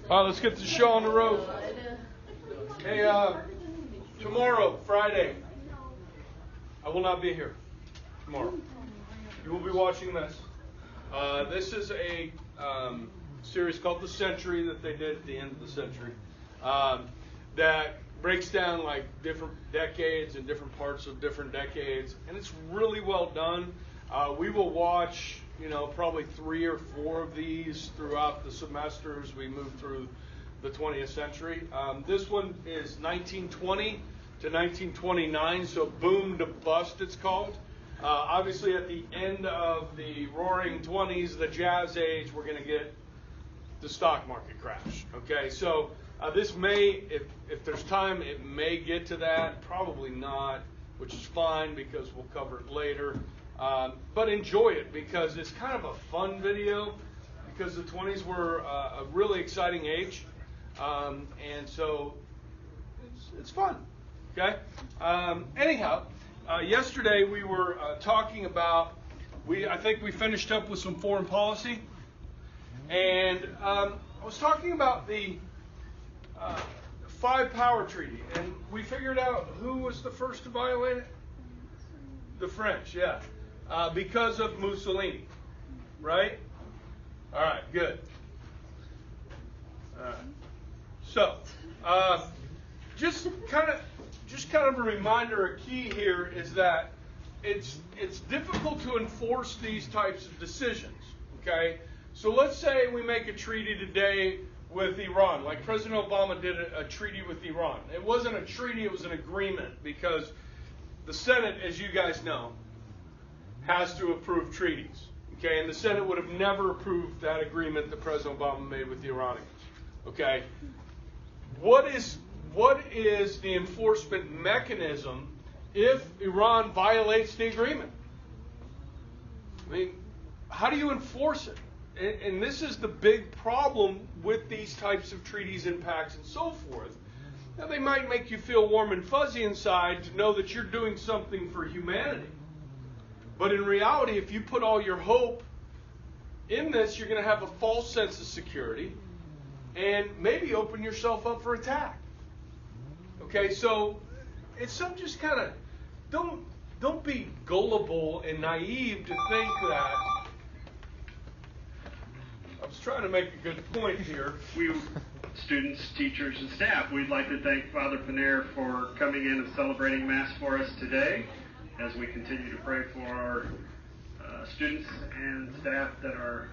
Let's get the show on the road. Hey, tomorrow, Friday, I will not be here tomorrow. You will be watching this. This is a series called The Century that they did at the end of the century that breaks down like different decades and different parts of different decades, and it's really well done. We will watch, probably 3 or 4 of these throughout the semester as we move through the 20th century. This one is 1920 to 1929, so boom to bust it's called. Obviously at the end of the roaring 20s, the jazz age, we're going to get the stock market crash. Okay, so this may, if there's time, it may get to that. Probably not, which is fine because we'll cover it later. But enjoy it because it's kind of a fun video because the 20s were a really exciting age. And so it's fun. Okay. Anyhow, yesterday we were talking about, I think we finished up with some foreign policy. And I was talking about the 5-Power Treaty, and we figured out who was the first to violate it. The French, yeah, because of Mussolini, right? All right, good. All right. So, just kind of a reminder, a key here is that it's difficult to enforce these types of decisions. Okay. So let's say we make a treaty today with Iran, like President Obama did a treaty with Iran. It wasn't a treaty, it was an agreement, because the Senate, as you guys know, has to approve treaties. Okay, and the Senate would have never approved that agreement that President Obama made with the Iranians. Okay, what is the enforcement mechanism if Iran violates the agreement? I mean, how do you enforce it? And this is the big problem with these types of treaties and pacts and so forth. Now, they might make you feel warm and fuzzy inside to know that you're doing something for humanity. But in reality, if you put all your hope in this, you're going to have a false sense of security and maybe open yourself up for attack. Okay, so it's some just kind of, don't be gullible and naive to think that. I was trying to make a good point here. We, students, teachers, and staff, we'd like to thank Father Panner for coming in and celebrating Mass for us today as we continue to pray for our students and staff that are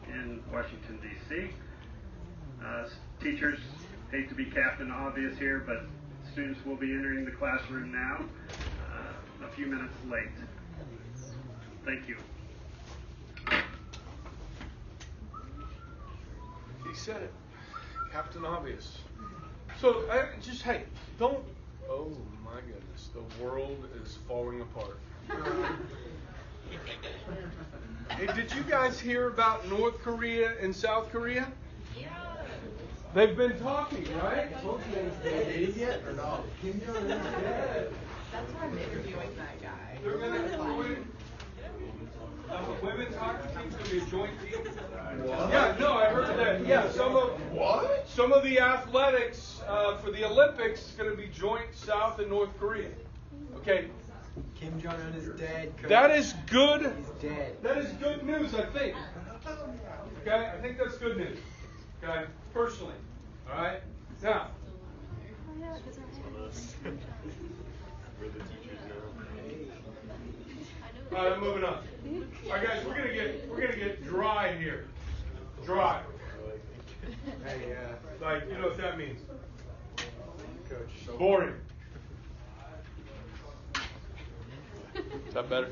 in Washington, D.C. Teachers, hate to be Captain Obvious here, but students will be entering the classroom now, a few minutes late. Thank you. He said it. Captain Obvious. So, hey, don't, oh my goodness, the world is falling apart. Hey, did you guys hear about North Korea and South Korea? Yeah. They've been talking, right? Dated yet or not? That's why I'm interviewing that guy. They're going to women's hockey team's going to be a joint team. What? Yeah, no, I heard that. Yeah, some of the athletics for the Olympics is going to be joint South and North Korea. Okay. Kim Jong-un is dead. Coach. That is good. He's dead. That is good news, I think. Okay, I think that's good news. Okay, personally. All right. Now. We're the teachers now. All right, moving on. All right, guys, we're gonna get dry here. Dry. Hey, Like, you know what that means? Coach. So Boring. Is that better?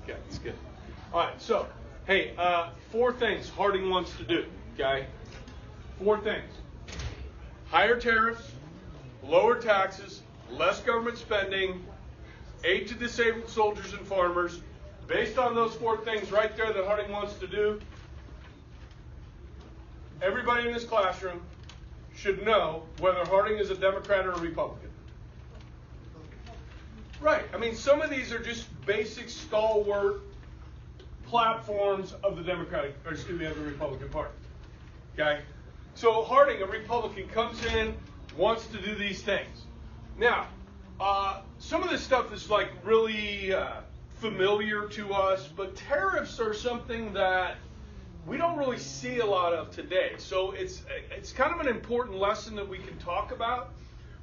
Okay, that's good. All right, so, hey, 4 things Harding wants to do, okay? 4 things. Higher tariffs, lower taxes, less government spending, aid to disabled soldiers and farmers. Based on those 4 things right there that Harding wants to do, everybody in this classroom should know whether Harding is a Democrat or a Republican. Right. I mean, some of these are just basic stalwart platforms of the of the Republican Party. Okay? So Harding, a Republican, comes in, wants to do these things. Now, some of this stuff is like really familiar to us, but tariffs are something that we don't really see a lot of today. So it's kind of an important lesson that we can talk about.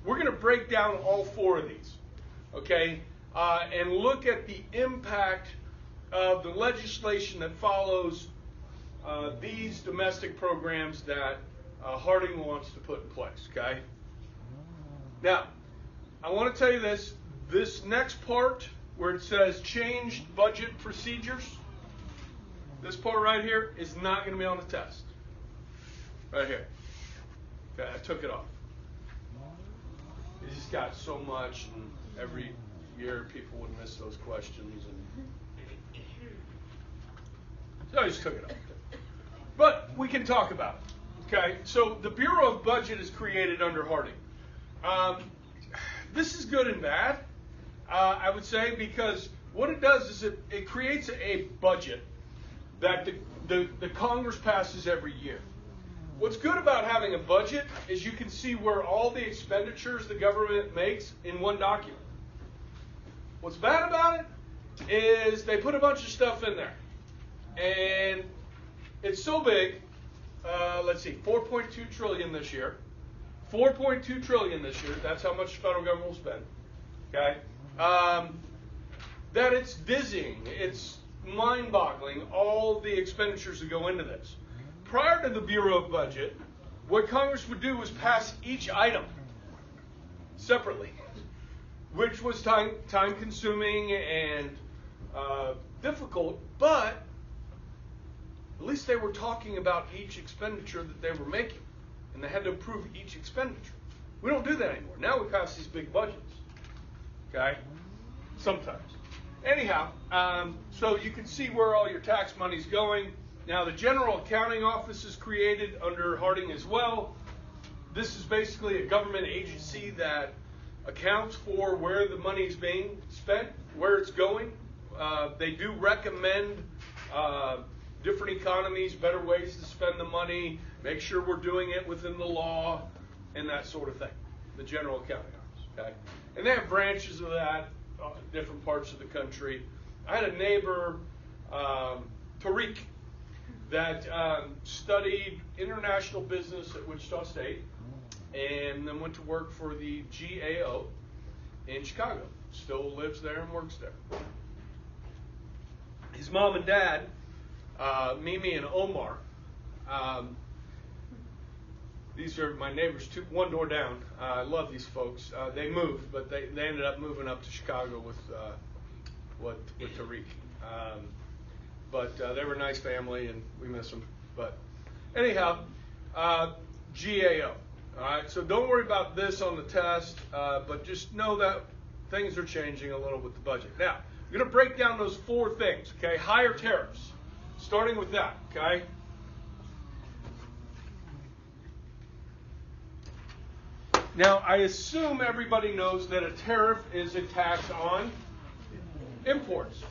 We're going to break down all four of these, okay, and look at the impact of the legislation that follows these domestic programs that Harding wants to put in place, okay? Now, I want to tell you this next part where it says changed budget procedures, this part right here is not going to be on the test. Right here. Okay, I took it off. It just got so much, and every year people would miss those questions, and so I just took it off. But we can talk about it. Okay, so the Bureau of Budget is created under Harding. This is good and bad, I would say, because what it does is it creates a budget that the Congress passes every year. What's good about having a budget is you can see where all the expenditures the government makes in one document. What's bad about it is they put a bunch of stuff in there. And it's so big, let's see, 4.2 trillion this year. 4.2 trillion this year, that's how much the federal government will spend. Okay? That it's dizzying, it's mind-boggling, all the expenditures that go into this. Prior to the Bureau of Budget, what Congress would do was pass each item separately, which was time-consuming and difficult, but at least they were talking about each expenditure that they were making, and they had to approve each expenditure. We don't do that anymore. Now we pass these big budgets. Okay? Sometimes. Anyhow, so you can see where all your tax money's going. Now the General Accounting Office is created under Harding as well. This is basically a government agency that accounts for where the money is being spent, where it's going. They do recommend different economies, better ways to spend the money, make sure we're doing it within the law, and that sort of thing. The General Accounting Office, okay? And they have branches of that in different parts of the country. I had a neighbor, Tariq, that studied international business at Wichita State and then went to work for the GAO in Chicago. Still lives there and works there. His mom and dad, Mimi and Omar, these are my neighbors, one door down. I love these folks. They moved, but they ended up moving up to Chicago with Tariq. But they were a nice family, and we miss them. But anyhow, GAO. All right, so don't worry about this on the test, but just know that things are changing a little with the budget. Now, I'm going to break down those four things, okay? Higher tariffs, starting with that, okay? Now, I assume everybody knows that a tariff is a tax on imports.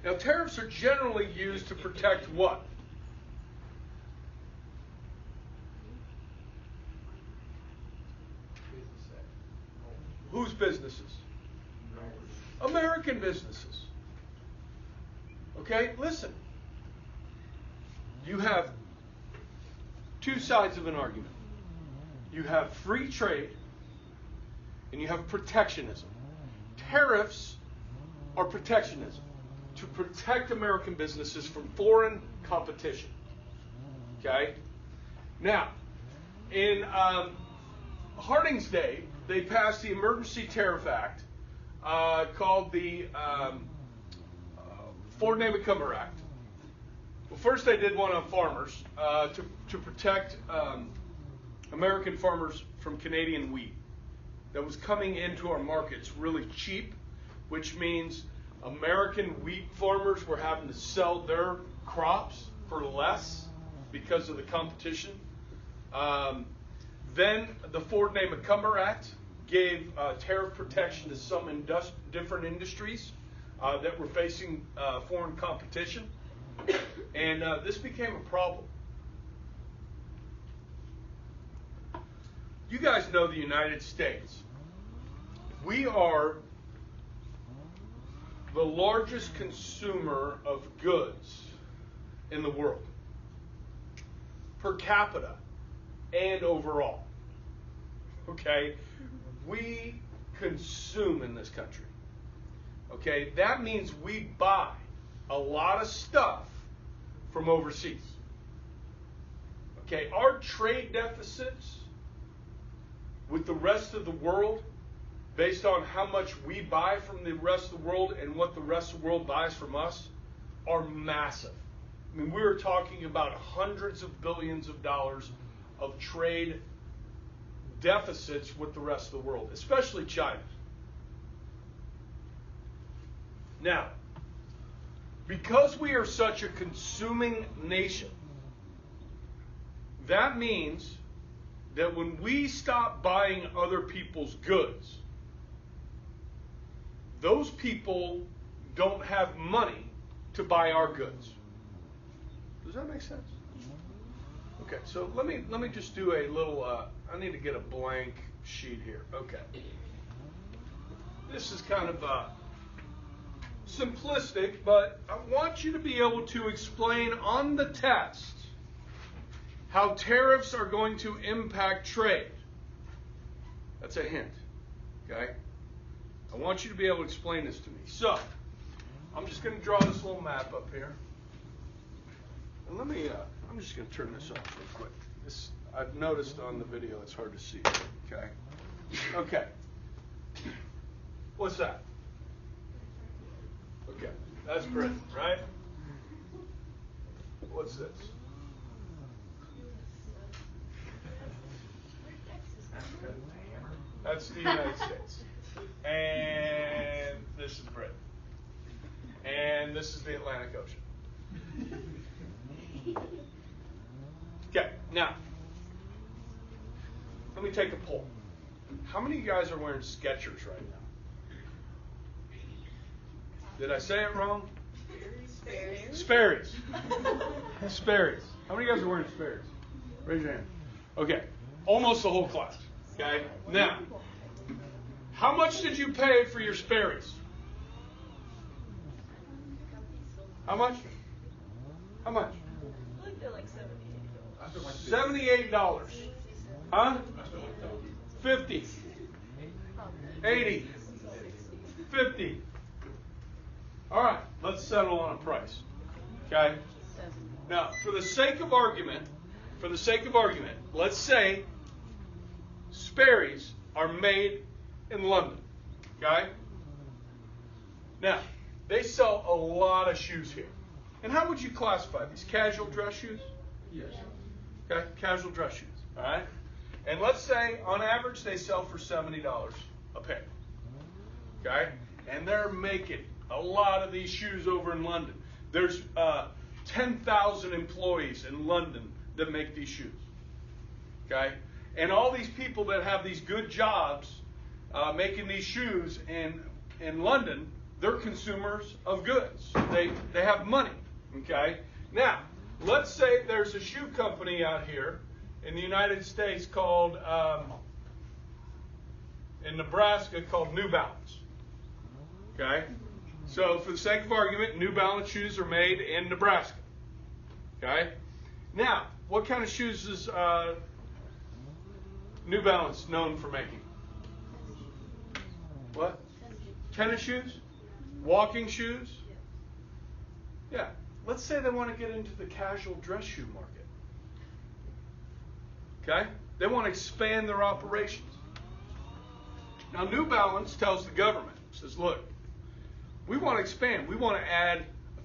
Now, tariffs are generally used to protect what? Whose businesses? American businesses. Okay, listen. You have two sides of an argument. You have free trade and you have protectionism. Tariffs are protectionism to protect American businesses from foreign competition. Okay? Now, in Harding's day, they passed the Emergency Tariff Act called the Ford-Namath-Cumber Act. Well, first they did one on farmers to protect American farmers from Canadian wheat that was coming into our markets really cheap, which means American wheat farmers were having to sell their crops for less because of the competition. Then the Ford-Namath-Cumber Act gave tariff protection to some different industries, that were facing foreign competition, and this became a problem. You guys know the United States. We are the largest consumer of goods in the world, per capita and overall. Okay? We consume in this country. Okay? That means we buy a lot of stuff from overseas. Okay? Our trade deficits with the rest of the world, based on how much we buy from the rest of the world and what the rest of the world buys from us, are massive. I mean, we're talking about hundreds of billions of dollars of trade deficits with the rest of the world, especially China. Now, because we are such a consuming nation, that means that when we stop buying other people's goods, those people don't have money to buy our goods. Does that make sense? Okay, so let me just do a little, I need to get a blank sheet here. Okay. This is kind of simplistic, but I want you to be able to explain on the test how tariffs are going to impact trade. That's a hint, okay? I want you to be able to explain this to me. So, I'm just going to draw this little map up here. And let me, I'm just going to turn this off real quick. This, I've noticed on the video it's hard to see, okay? Okay. What's that? Okay, that's Britain, right? What's this? That's the United States. And this is Britain. And this is the Atlantic Ocean. Okay, now, let me take a poll. How many of you guys are wearing Skechers right now? Did I say it wrong? Sperry's. Sperry's. How many of you guys are wearing Sperry's? Raise your hand. Okay, almost the whole class. Okay, now, how much did you pay for your Sperry's? How much? How much? I think they're like $78. Huh? 50. 80. 50. All right, let's settle on a price. Okay? Now, for the sake of argument, let's say Sperry's are made in London. Okay? Now, they sell a lot of shoes here. And how would you classify these? Casual dress shoes? Yes. Okay, casual dress shoes. All right? And let's say, on average, they sell for $70 a pair. Okay? And they're making a lot of these shoes over in London. There's 10,000 employees in London that make these shoes. Okay? And all these people that have these good jobs making these shoes in London, they're consumers of goods. They have money. Okay? Now, let's say there's a shoe company out here in the United States called, in Nebraska, called New Balance. Okay? So, for the sake of argument, New Balance shoes are made in Nebraska. Okay? Now, what kind of shoes is New Balance known for making? What? Tennis shoes? Walking shoes? Yeah. Let's say they want to get into the casual dress shoe market. Okay? They want to expand their operations. Now, New Balance tells the government, says, look, we want to expand. We want to add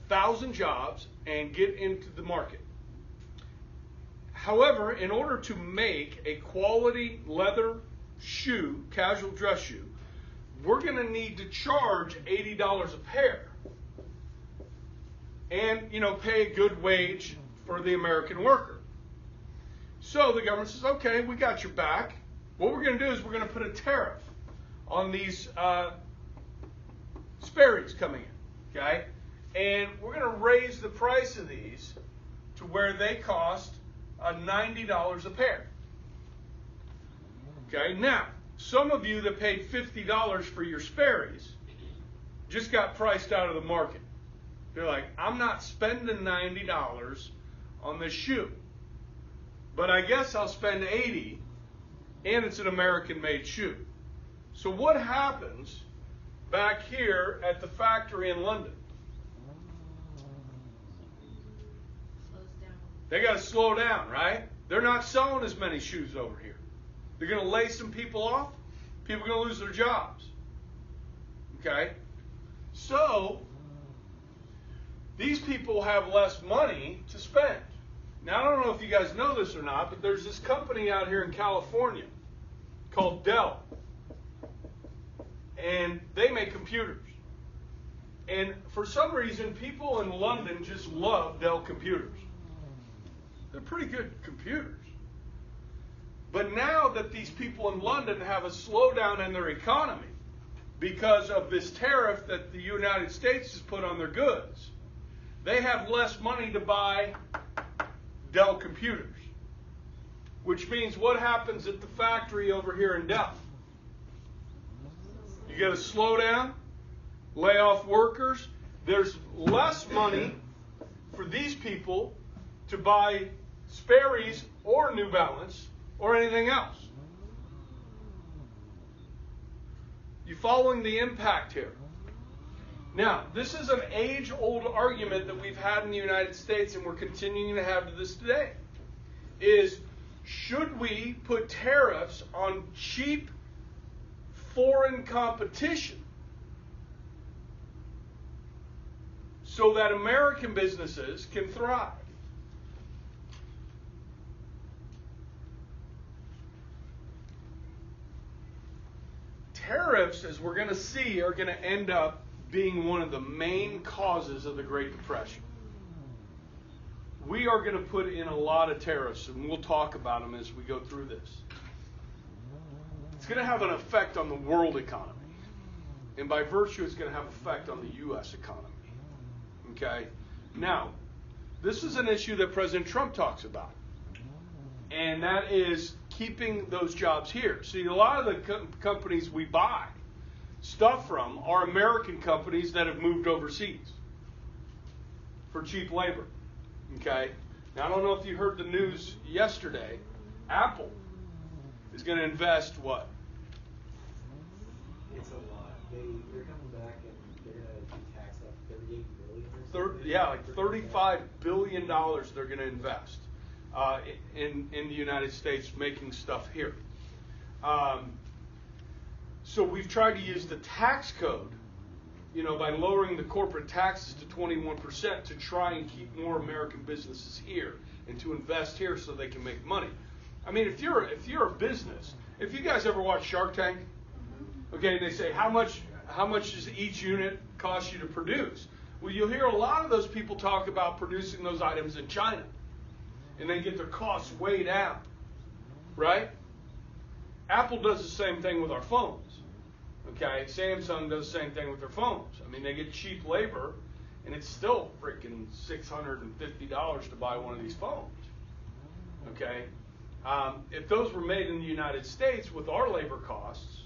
1,000 jobs and get into the market. However, in order to make a quality leather shoe, casual dress shoe, we're going to need to charge $80 a pair. And, pay a good wage for the American worker. So the government says, okay, we got your back. What we're going to do is we're going to put a tariff on these Sperry's coming in. Okay? And we're going to raise the price of these to where they cost $90 a pair. Okay? Now, some of you that paid $50 for your Sperry's just got priced out of the market. They're like, I'm not spending $90 on this shoe, but I guess I'll spend $80, and it's an American-made shoe. So what happens back here at the factory in London? Slows down. They got to slow down, right? They're not selling as many shoes over here. They're going to lay some people off. People are going to lose their jobs. Okay? So, these people have less money to spend. Now, I don't know if you guys know this or not, but there's this company out here in California called Dell. And they make computers. And for some reason, people in London just love Dell computers. They're pretty good computers. But now that these people in London have a slowdown in their economy because of this tariff that the United States has put on their goods, they have less money to buy Dell computers. Which means what happens at the factory over here in Dell? You got to slow down, lay off workers. There's less money for these people to buy Sperry's or New Balance or anything else. You following the impact here? Now, this is an age-old argument that we've had in the United States and we're continuing to have to this day. Is should we put tariffs on cheap foreign competition so that American businesses can thrive? Tariffs, as we're going to see, are going to end up being one of the main causes of the Great Depression. We are going to put in a lot of tariffs, and we'll talk about them as we go through this. It's going to have an effect on the world economy. And by virtue, it's going to have an effect on the U.S. economy. Okay? Now, this is an issue that President Trump talks about. And that is keeping those jobs here. See, a lot of the companies we buy stuff from are American companies that have moved overseas for cheap labor. Okay? Now, I don't know if you heard the news yesterday. Apple is going to invest what? It's a lot. They're coming back and they're going to tax like $38 billion. Yeah, like $35 billion they're going to invest in the United States making stuff here. So we've tried to use the tax code, by lowering the corporate taxes to 21% to try and keep more American businesses here and to invest here so they can make money. I mean, if you're a business, if you guys ever watch Shark Tank, okay, they say how much does each unit cost you to produce? Well, you'll hear a lot of those people talk about producing those items in China, and they get their costs way down, right? Apple does the same thing with our phones. Okay, Samsung does the same thing with their phones. I mean, they get cheap labor, and it's still freaking $650 to buy one of these phones. Okay, if those were made in the United States with our labor costs,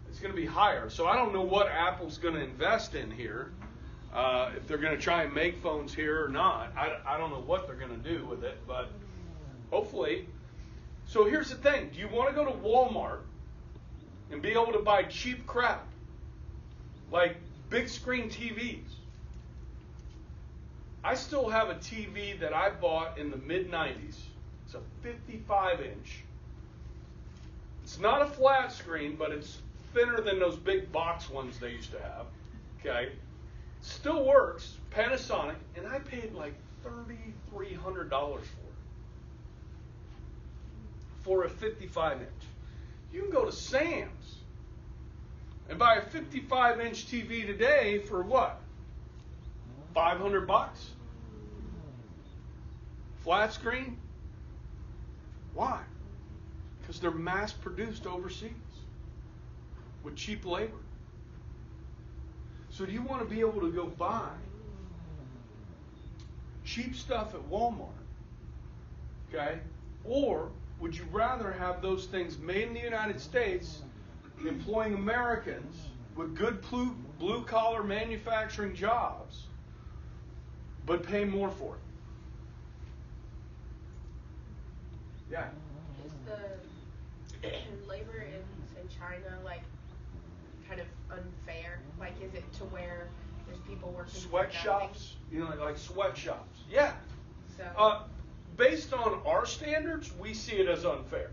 it's going to be higher. So I don't know what Apple's going to invest in here. If they're going to try and make phones here or not, I don't know what they're going to do with it, but hopefully. So here's the thing. Do you want to go to Walmart and be able to buy cheap crap like big screen TVs? I still have a TV that I bought in the mid-90s. It's a 55-inch. It's not a flat screen, but it's thinner than those big box ones they used to have. Okay? Still works, Panasonic, and I paid like $3,300 for a 55-inch. You can go to Sam's and buy a 55-inch TV today for what? $500? Flat screen? Why? Because they're mass-produced overseas with cheap labor. So do you want to be able to go buy cheap stuff at Walmart? Okay? Or would you rather have those things made in the United States, employing Americans with good blue-collar manufacturing jobs, but pay more for it? Yeah. Is the labor in China like kind of unfair? Like, is it to where there's people working Sweatshops, like sweatshops. Yeah. So Based on our standards, we see it as unfair.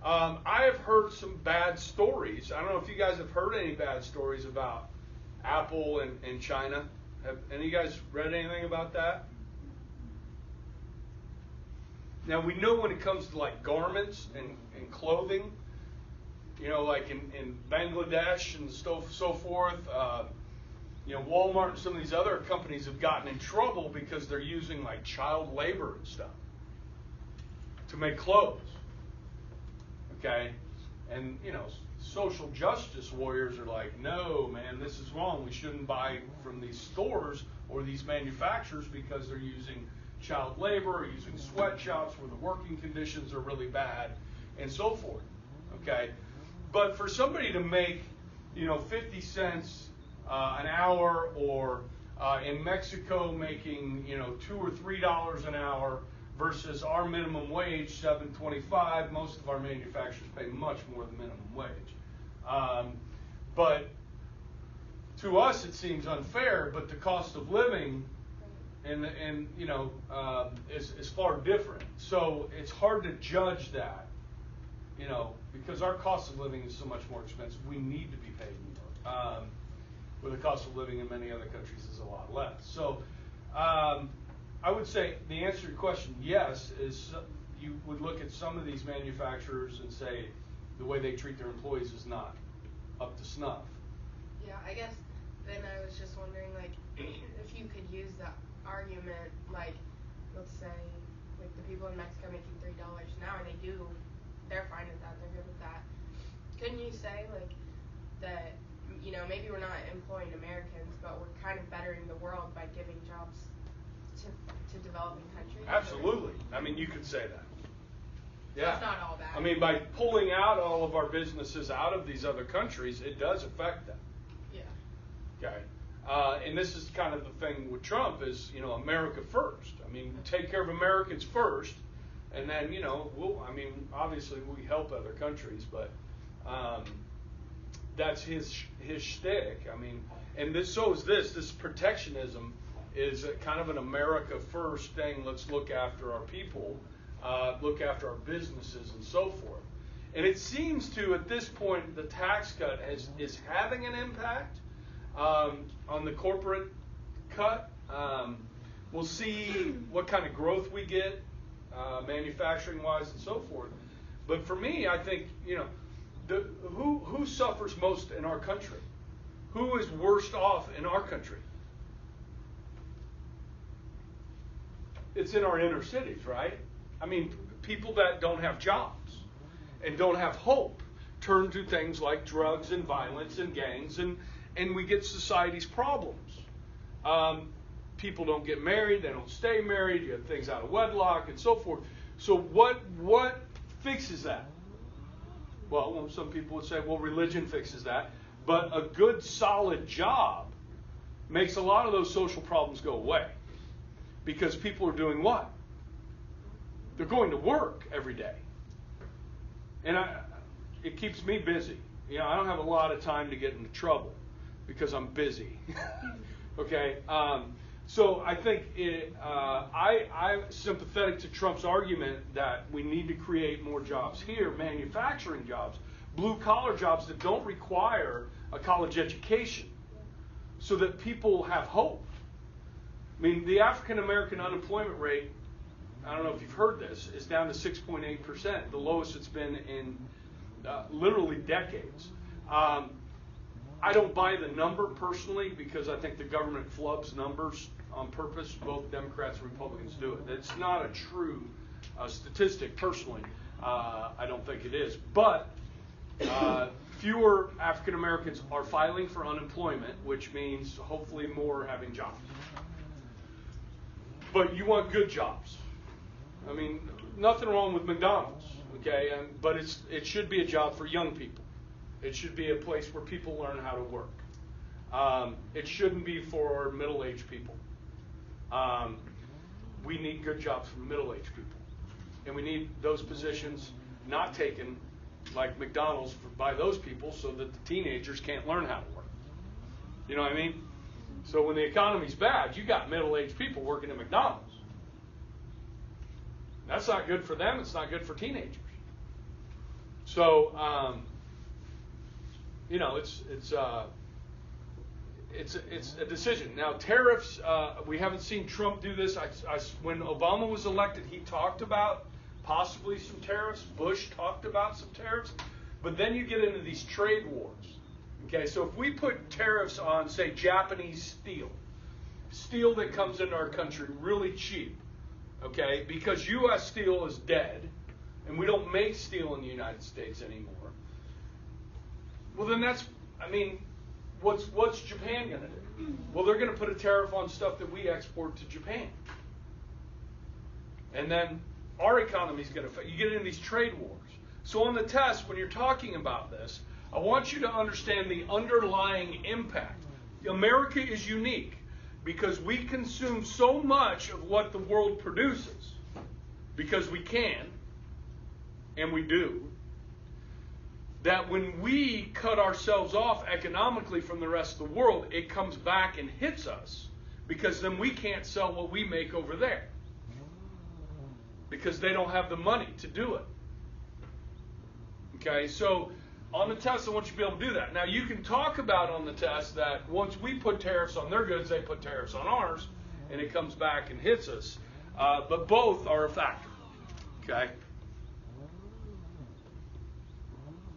yeah. I have heard some bad stories. I don't know if you guys have heard any bad stories about Apple and China. Have any of you guys read anything about that? Now, we know when it comes to like garments and clothing, like in Bangladesh and so forth, Walmart and some of these other companies have gotten in trouble because they're using like child labor and stuff to make clothes. Okay? And, social justice warriors are like, no, man, this is wrong. We shouldn't buy from these stores or these manufacturers because they're using child labor or using sweatshops where the working conditions are really bad and so forth. Okay? But for somebody to make, 50 cents an hour, or in Mexico making, $2 or $3 an hour versus our minimum wage, $7.25. Most of our manufacturers pay much more than minimum wage. But to us, it seems unfair. But the cost of living is far different. So it's hard to judge that, because our cost of living is so much more expensive. We need to be paid more. Where the cost of living in many other countries is a lot less. So I would say the answer to your question, yes, is you would look at some of these manufacturers and say the way they treat their employees is not up to snuff. Yeah, I guess then I was just wondering, like, if you could use that argument, like, let's say, like, the people in Mexico making $3 an hour, they're fine with that, they're good with that. Couldn't you say, like, that, maybe we're not employing Americans, but we're kind of bettering the world by giving jobs to developing countries? Absolutely. I mean, you could say that. Yeah. It's not all bad. I mean, by pulling out all of our businesses out of these other countries, it does affect them. Yeah. Okay. And this is kind of the thing with Trump is, America first. I mean, take care of Americans first, and then, obviously we help other countries, but that's his shtick. I mean, and this protectionism is kind of an America first thing. Let's look after our people, look after our businesses, and so forth. And it seems to, at this point, the tax cut is having an impact on the corporate cut. We'll see what kind of growth we get, manufacturing-wise, and so forth. But for me, I think, who suffers most in our country? Who is worst off in our country? It's in our inner cities, right? I mean, people that don't have jobs and don't have hope turn to things like drugs and violence and gangs, and we get society's problems. People don't get married, they don't stay married, you have things out of wedlock and so forth. So what fixes that? Well, some people would say, well, religion fixes that. But a good, solid job makes a lot of those social problems go away. Because people are doing what? They're going to work every day. And it keeps me busy. I don't have a lot of time to get into trouble because I'm busy. Okay? So I think I'm sympathetic to Trump's argument that we need to create more jobs here, manufacturing jobs, blue-collar jobs that don't require a college education, so that people have hope. I mean, the African-American unemployment rate, I don't know if you've heard this, is down to 6.8%, the lowest it's been in literally decades. I don't buy the number personally because I think the government flubs numbers on purpose. Both Democrats and Republicans do it. It's not a true statistic personally. I don't think it is. But Fewer African Americans are filing for unemployment, which means hopefully more are having jobs. But you want good jobs. I mean, nothing wrong with McDonald's, okay? But it should be a job for young people. It should be a place where people learn how to work. It shouldn't be for middle-aged people. We need good jobs for middle-aged people. And we need those positions not taken like McDonald's by those people so that the teenagers can't learn how to work. You know what I mean? So when the economy's bad, you got middle-aged people working at McDonald's. That's not good for them. It's not good for teenagers. So, you know, it's a decision. Now, tariffs, we haven't seen Trump do this. When Obama was elected, he talked about possibly some tariffs. Bush talked about some tariffs. But then you get into these trade wars. Okay, so if we put tariffs on, say, Japanese steel that comes into our country really cheap, okay, because U.S. steel is dead, and we don't make steel in the United States anymore, well, then that's, I mean, what's Japan going to do? Well, they're going to put a tariff on stuff that we export to Japan. And then our economy is going to, you get into these trade wars. So on the test, when you're talking about this, I want you to understand the underlying impact. America is unique because we consume so much of what the world produces, because we can, and we do, that when we cut ourselves off economically from the rest of the world, it comes back and hits us, because then we can't sell what we make over there, because they don't have the money to do it. Okay, so on the test, I want you to be able to do that. Now, you can talk about on the test that once we put tariffs on their goods, they put tariffs on ours, and it comes back and hits us. But both are a factor. Okay?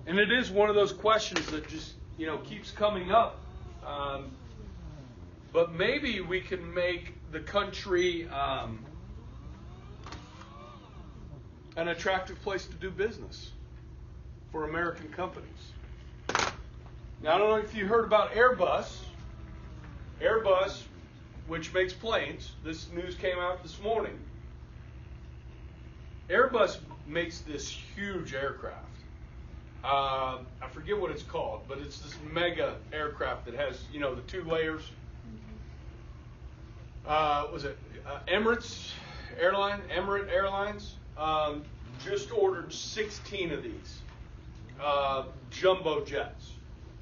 And it is one of those questions that just, you know, keeps coming up. But maybe we can make the country an attractive place to do business for American companies. Now, I don't know if you heard about Airbus. Airbus, which makes planes, this news came out this morning. Airbus makes this huge aircraft. I forget what it's called, but it's this mega aircraft that has, you know, the two layers. Was it Emirates Airlines? Just ordered 16 of these jumbo jets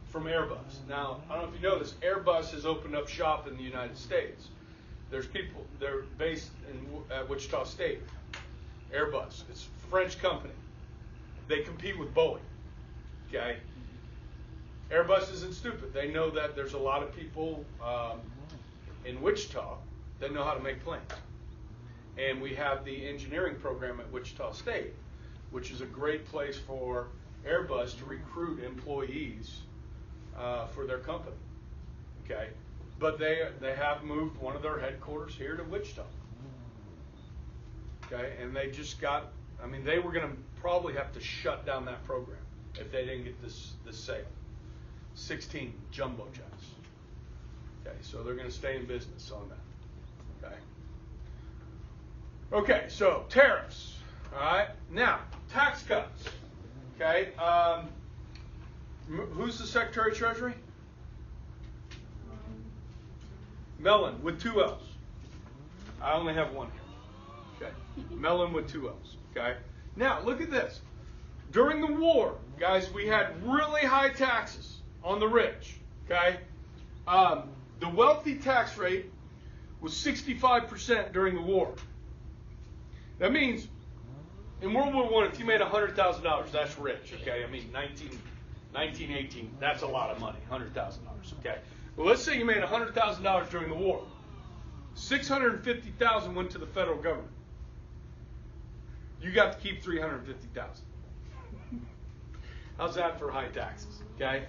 from Airbus. Now, I don't know if you know this, Airbus has opened up shop in the United States. There's people, they're based at Wichita State. Airbus, it's a French company. They compete with Boeing. Okay? Airbus isn't stupid. They know that there's a lot of people in Wichita that know how to make planes. And we have the engineering program at Wichita State, which is a great place for Airbus to recruit employees for their company. Okay? But they have moved one of their headquarters here to Wichita. Okay? And they just got, I mean, they were going to probably have to shut down that program if they didn't get this sale. 16 jumbo jets. Okay, so they're going to stay in business on that. Okay. Okay, so tariffs. All right. Now, tax cuts. Okay. Who's the Secretary of Treasury? Mellon with 2 L's. I only have one here. Okay. Mellon with 2 L's. Okay. Now, look at this. During the war, guys, we had really high taxes on the rich. Okay. The wealthy tax rate was 65% during the war. That means in World War I, if you made $100,000, that's rich. Okay. I mean, 1918, that's a lot of money. $100,000. Okay. Well, let's say you made $100,000 during the war. $650,000 went to the federal government. You got to keep $350,000. How's that for high taxes? Okay.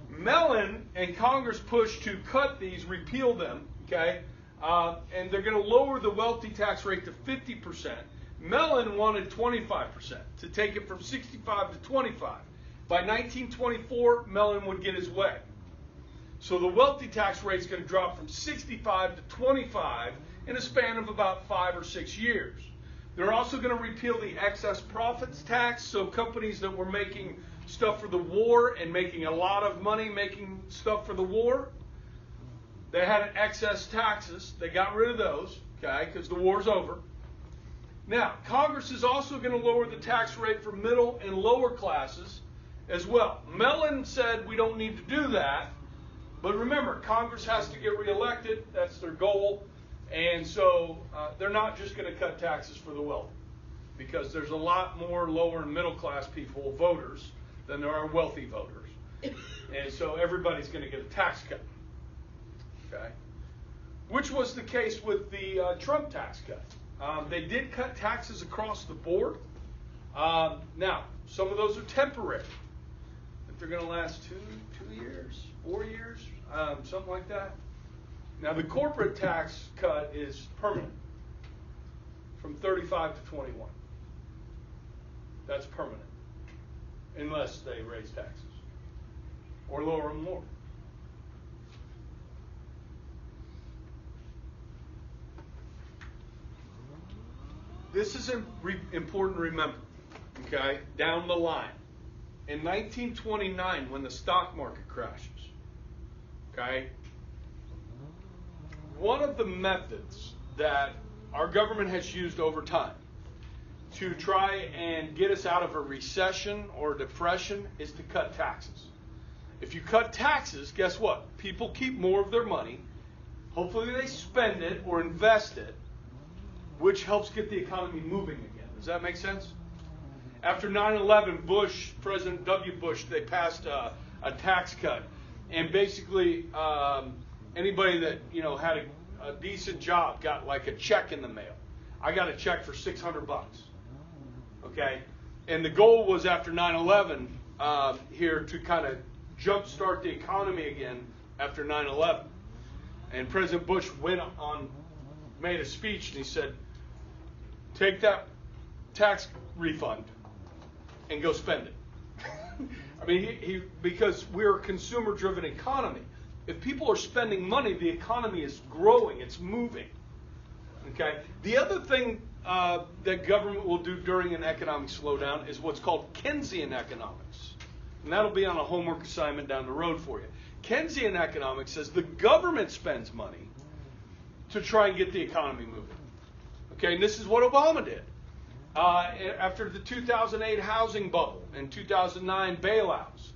Mellon and Congress pushed to cut these, repeal them. Okay. And they're going to lower the wealthy tax rate to 50%. Mellon wanted 25%, to take it from 65 to 25. By 1924, Mellon would get his way. So the wealthy tax rate is going to drop from 65 to 25 in a span of about 5 or 6 years. They're also going to repeal the excess profits tax, so companies that were making stuff for the war and making a lot of money making stuff for the war, they had excess taxes. They got rid of those, okay, because the war's over. Now, Congress is also going to lower the tax rate for middle and lower classes as well. Mellon said we don't need to do that, but remember, Congress has to get reelected. That's their goal. And so they're not just going to cut taxes for the wealthy, because there's a lot more lower and middle class people, voters, than there are wealthy voters. And so everybody's going to get a tax cut. Okay? Which was the case with the Trump tax cut. They did cut taxes across the board. Now, some of those are temporary. I think they're going to last 2 years, 4 years, something like that. Now, the corporate tax cut is permanent, from 35 to 21. That's permanent, unless they raise taxes or lower them more. This is important to remember, okay, down the line. In 1929, when the stock market crashes, okay, one of the methods that our government has used over time to try and get us out of a recession or depression is to cut taxes. If you cut taxes, guess what? People keep more of their money. Hopefully they spend it or invest it, which helps get the economy moving again. Does that make sense? After 9/11, President W. Bush, they passed a tax cut. And basically, anybody that had a decent job got like a check in the mail. I got a check for $600. Okay? And the goal was after 9/11 here to kind of jumpstart the economy again after 9/11. And President Bush made a speech and he said, take that tax refund and go spend it. I mean, because we're a consumer-driven economy. If people are spending money, the economy is growing. It's moving. Okay. The other thing that government will do during an economic slowdown is what's called Keynesian economics. And that'll be on a homework assignment down the road for you. Keynesian economics says the government spends money to try and get the economy moving. Okay, and this is what Obama did. After the 2008 housing bubble and 2009 bailouts,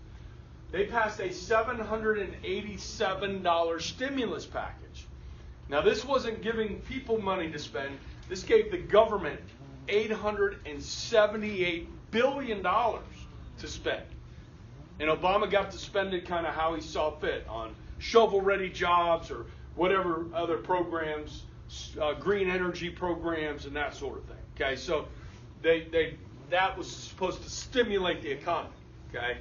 they passed a $787 stimulus package. Now, this wasn't giving people money to spend. This gave the government $878 billion to spend. And Obama got to spend it kind of how he saw fit on shovel-ready jobs or whatever other programs, green energy programs and that sort of thing. Okay, so that was supposed to stimulate the economy. Okay,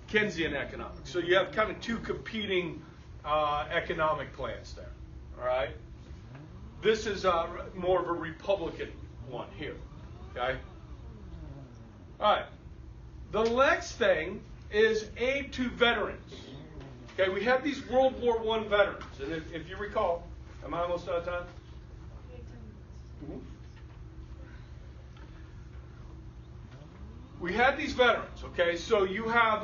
Keynesian economics. So you have kind of two competing economic plans there. All right, this is more of a Republican one here. Okay, all right. The next thing is aid to veterans. Okay, we have these World War I veterans, and if you recall, am I almost out of time? Mm-hmm. We had these veterans, okay? So you have,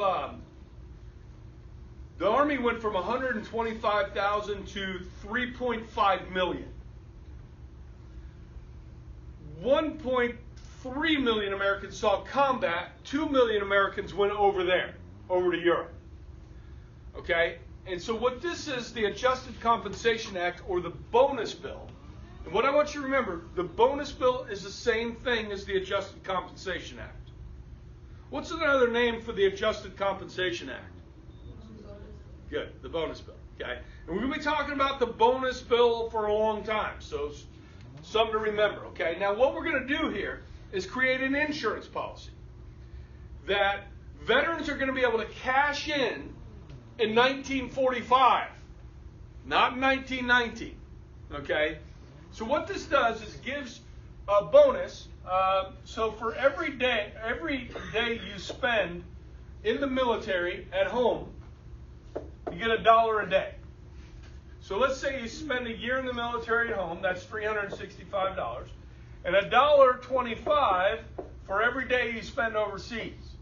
the Army went from 125,000 to 3.5 million. 1.3 million Americans saw combat. 2 million Americans went over there, over to Europe. Okay? And so what this is, the Adjusted Compensation Act, or the bonus bill. And what I want you to remember, the bonus bill is the same thing as the Adjusted Compensation Act. What's another name for the Adjusted Compensation Act? Good, the bonus bill. Okay? And we're going to be talking about the bonus bill for a long time, so something to remember. Okay? Now, what we're going to do here is create an insurance policy that veterans are going to be able to cash in 1945, not in 1919. Okay? So what this does is gives a bonus. So for every day you spend in the military at home, you get $1 a day. So let's say you spend a year in the military at home, that's $365, and $1.25 for every day you spend overseas.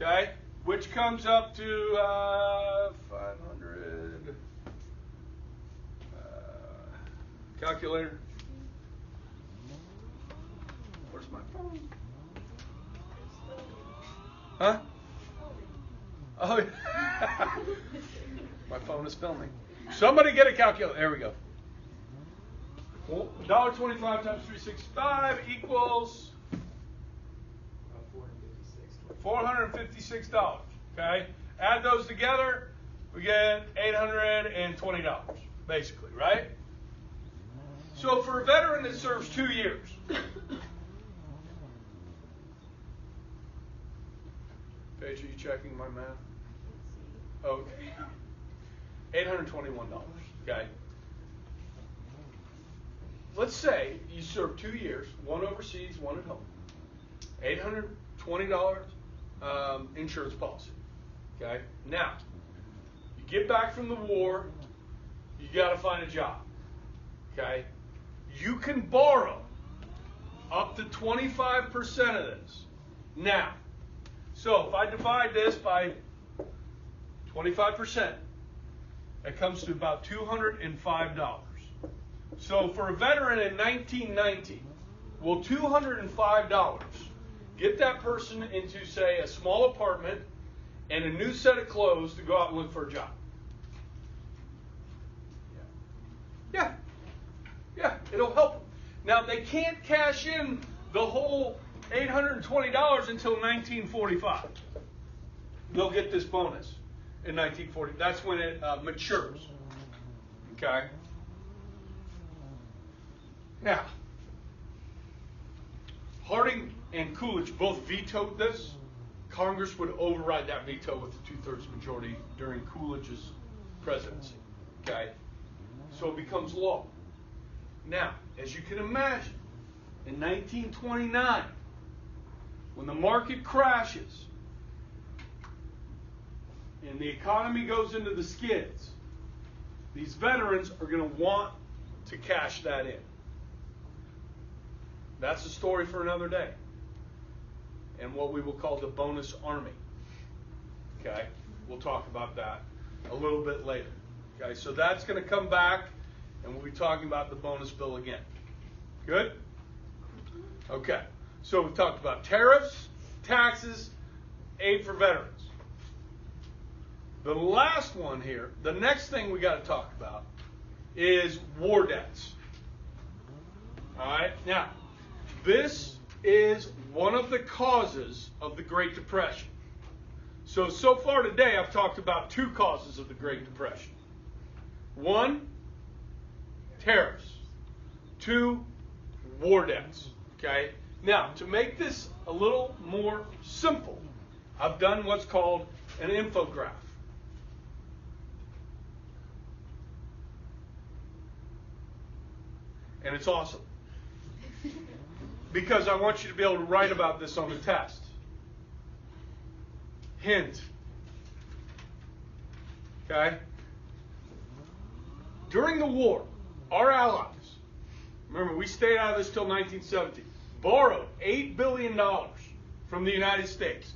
Okay? Which comes up to 500. Calculator. Where's my phone? Huh? Oh, my phone is filming. Somebody get a calculator. There we go. $1.25 times 365 equals $456. Okay? Add those together, we get $820, basically, right? So for a veteran that serves 2 years, Paige, are you checking my math? Okay. $821, okay? Let's say you serve 2 years, one overseas, one at home. $820 insurance policy, okay? Now, you get back from the war, you got to find a job, okay? You can borrow up to 25% of this. Now, so if I divide this by 25%, it comes to about $205. So for a veteran in 1990, will $205 get that person into, say, a small apartment and a new set of clothes to go out and look for a job? Yeah. Yeah, it'll help them. Now, they can't cash in the whole $820 until 1945. They'll get this bonus in 1940. That's when it matures. Okay? Now, Harding and Coolidge both vetoed this. Congress would override that veto with a 2/3 majority during Coolidge's presidency. Okay? So it becomes law. Now, as you can imagine, in 1929, when the market crashes and the economy goes into the skids, these veterans are going to want to cash that in. That's a story for another day, and what we will call the bonus army. Okay? We'll talk about that a little bit later. Okay? So that's going to come back, and we'll be talking about the bonus bill again. Good? Okay. So we've talked about tariffs, taxes, aid for veterans. The last one here, the next thing we got to talk about is war debts. All right? Now, this is one of the causes of the Great Depression. So far today, I've talked about two causes of the Great Depression. One, tariffs. Two, war debts. Okay? Now, to make this a little more simple, I've done what's called an infograph. And it's awesome. Because I want you to be able to write about this on the test. Hint. Okay? During the war, our allies, remember we stayed out of this till 1917, borrowed $8 billion from the United States.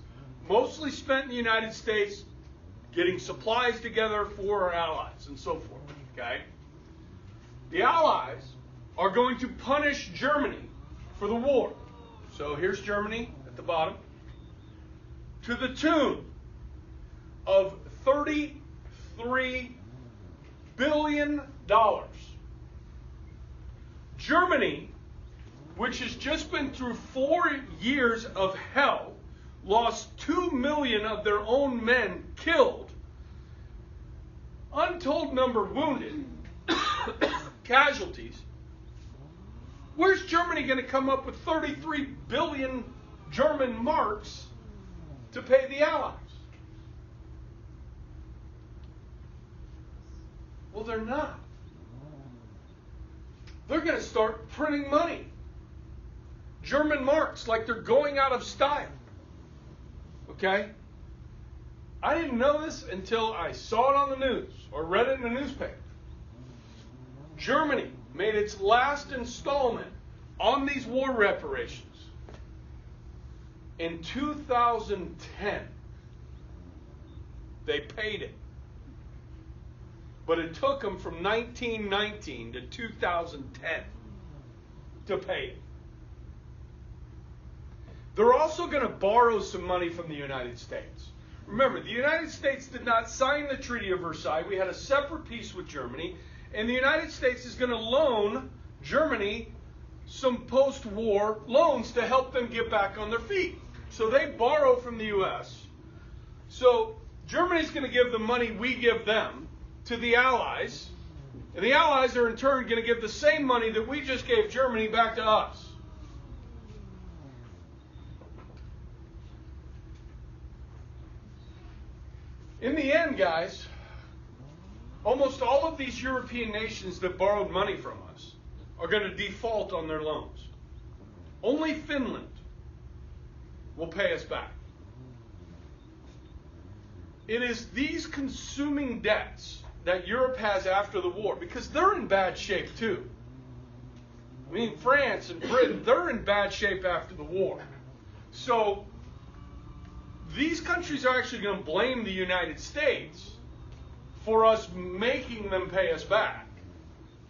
Mostly spent in the United States getting supplies together for our allies and so forth. Okay? The allies are going to punish Germany for the war. So here's Germany at the bottom. To the tune of $33 billion. Germany, which has just been through 4 years of hell, lost 2 million of their own men killed, untold number wounded, casualties. Where's Germany going to come up with 33 billion German marks to pay the Allies? Well, they're not. They're going to start printing money. German marks, like they're going out of style. Okay? I didn't know this until I saw it on the news or read it in the newspaper. Germany made its last installment on these war reparations in 2010. They paid it. But it took them from 1919 to 2010 to pay it. They're also going to borrow some money from the United States. Remember, the United States did not sign the Treaty of Versailles. We had a separate peace with Germany. And the United States is going to loan Germany some post-war loans to help them get back on their feet. So they borrow from the U.S. So Germany's going to give the money we give them to the Allies. And the Allies are in turn going to give the same money that we just gave Germany back to us. In the end, guys, almost all of these European nations that borrowed money from us are going to default on their loans. Only Finland will pay us back. It is these consuming debts that Europe has after the war, because they're in bad shape too. I mean, France and Britain, they're in bad shape after the war. So these countries are actually going to blame the United States for us making them pay us back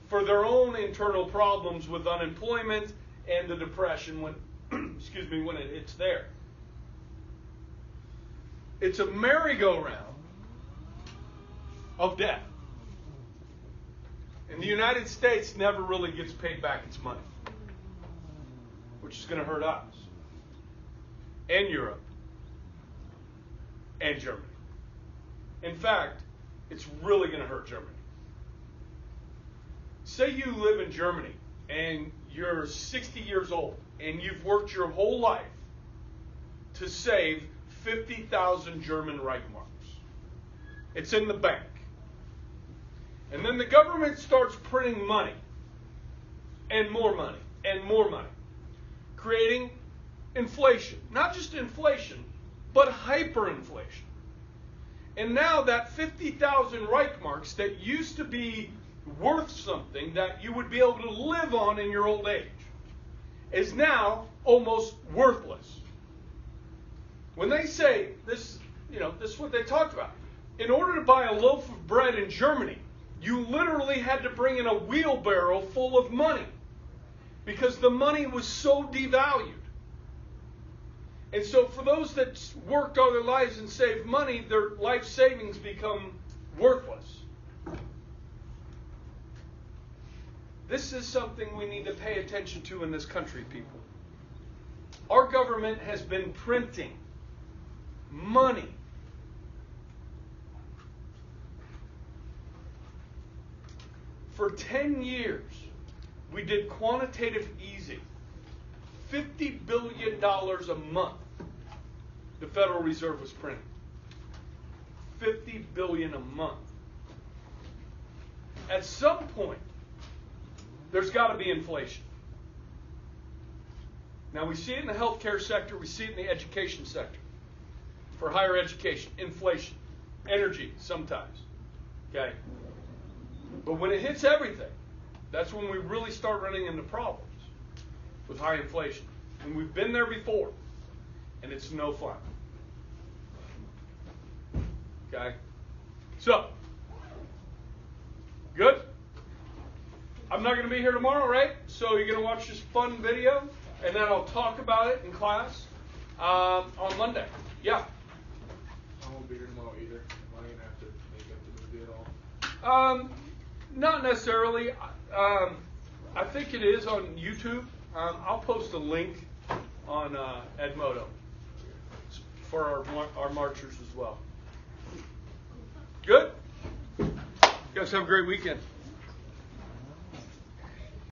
for their own internal problems with unemployment and the depression when, when it hits there. It's a merry-go-round of debt. And the United States never really gets paid back its money, which is going to hurt us and Europe and Germany. In fact, it's really going to hurt Germany. Say you live in Germany and you're 60 years old and you've worked your whole life to save 50,000 German Reichmarks. It's in the bank. And then the government starts printing money and more money and more money, creating inflation. Not just inflation, but hyperinflation. And now that 50,000 Reichmarks that used to be worth something that you would be able to live on in your old age is now almost worthless. When they say this, this is what they talked about. In order to buy a loaf of bread in Germany, you literally had to bring in a wheelbarrow full of money because the money was so devalued. And so for those that worked all their lives and saved money, their life savings become worthless. This is something we need to pay attention to in this country, people. Our government has been printing money for 10 years. We did quantitative easing. $50 billion a month the Federal Reserve was printing. $50 billion a month. At some point, there's got to be inflation. Now, we see it in the healthcare sector. We see it in the education sector. For higher education, inflation, energy sometimes. Okay? But when it hits everything, that's when we really start running into problems with high inflation. And we've been there before, and it's no fun. Okay? So, good? I'm not going to be here tomorrow, right? So you're going to watch this fun video, and then I'll talk about it in class on Monday. Yeah? I won't be here tomorrow either. Am I going to have to make up the movie at all? Not necessarily. I think it is on YouTube. I'll post a link on Edmodo for our marchers as well. Good? You guys have a great weekend.